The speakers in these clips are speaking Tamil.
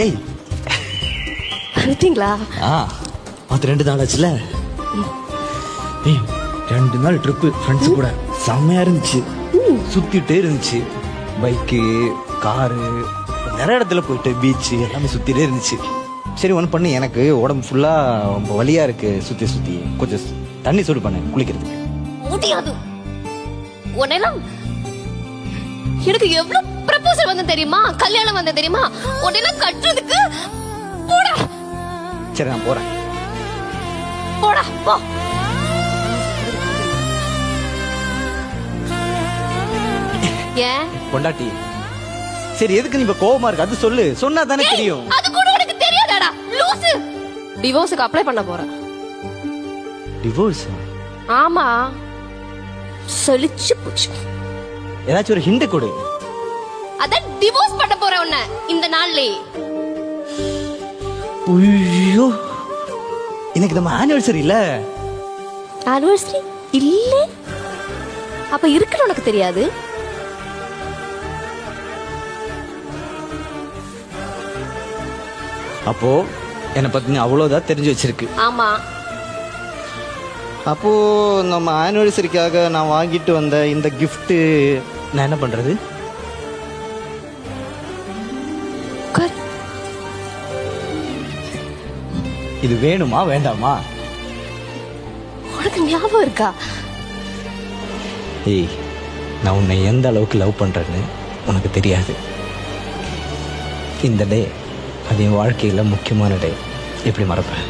ஏய் வந்துட்டீங்களா? அது 2 நாள் ஆச்சுல. ஏய் 2 நாள் ட்ரிப்பு ஃப்ரெண்ட்ஸ் கூட செம்மையா இருந்துச்சு. சுத்திட்டே இருந்துச்சு. பைக்கு, காரு, நிறைய இடத்துல போயிட்டு பீச்சு எல்லாமே சுத்திட்டே இருந்துச்சு. சரி ஒன்று பண்ணி, எனக்கு உடம்பு ஃபுல்லா வலியா இருக்கு, சுத்தி சுத்தி கொஞ்சம் தண்ணி சூடு பண்ண குளிக்கிறதுக்கு. முடியாது. உடனேலாம் எனக்கு எவ்வளவு ப்ரப்போசல் வந்து தெரியுமா, கல்யாணம் வந்து தெரியுமா, உடனேலாம் கட்டுறதுக்கு. போடா. சரி நான் போறேன். போடா போ. ஏன் பொண்டாட்டி? சரி எதுக்கு நீ இப்ப கோவமா இருக்கு? அது சொல்லு, சொன்னா தானே தெரியும். அது கூட எனக்கு தெரியாதாடா லூசு. டிவோர்ஸ்க்கு அப்ளை பண்ண போறேன். டிவோர்ஸ்? ஆமா, சொல்லிச்சு போச்சு. ஏதாச்சும் ஒரு ஹிண்ட் கொடு. அதான் டிவோர்ஸ் பண்ண போறேன் உன்னை இந்த நாள்லயே. ஐயோ, எனக்கு நம்ம ஆனிவர்சரி இல்ல. ஆனிவர்சரி இல்ல? அப்ப இருக்குன்னு உனக்கு தெரியாது? அப்போ என்னை பத்தி நீ அவ்வளவுதான் தெரிஞ்சு வச்சிருக்கு. ஆமா. அப்போ நம்ம ஆனிவர்சரிக்காக நான் வாங்கிட்டு வந்த இந்த gift நான் என்ன பண்றது? இது வேணுமா வேண்டாமா? உனக்கு ஞாபகம் இருக்கா? ஏய், நான் உன்னை எந்த அளவுக்கு லவ் பண்றேன்னு உனக்கு தெரியாது. இந்த டே அது என் வாழ்க்கையில முக்கியமான டே. எப்படி மறப்பேன்?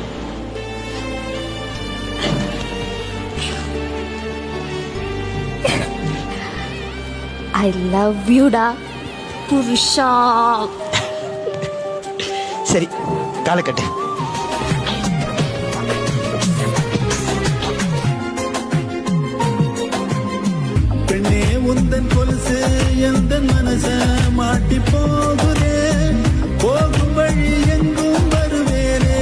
ஐ லவ் யூடா புருஷா. சரி, காலை கட்டு. பெண்ணே உந்தன் கொலுசு எந்த மனச மாட்டி போகுதே, போகும் வழி எங்கும் வருவேனே.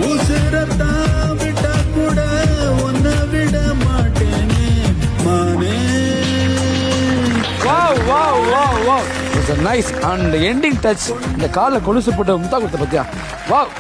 உசுரத்தா விட்டா கூட உன்னை விட மாட்டேனே மானே. Wow wow wow wow. It's a nice and ending touch. இந்த கால்ல கொலுசு போட்டு முத்தா கொடுத்த பத்தியா? வாவ்.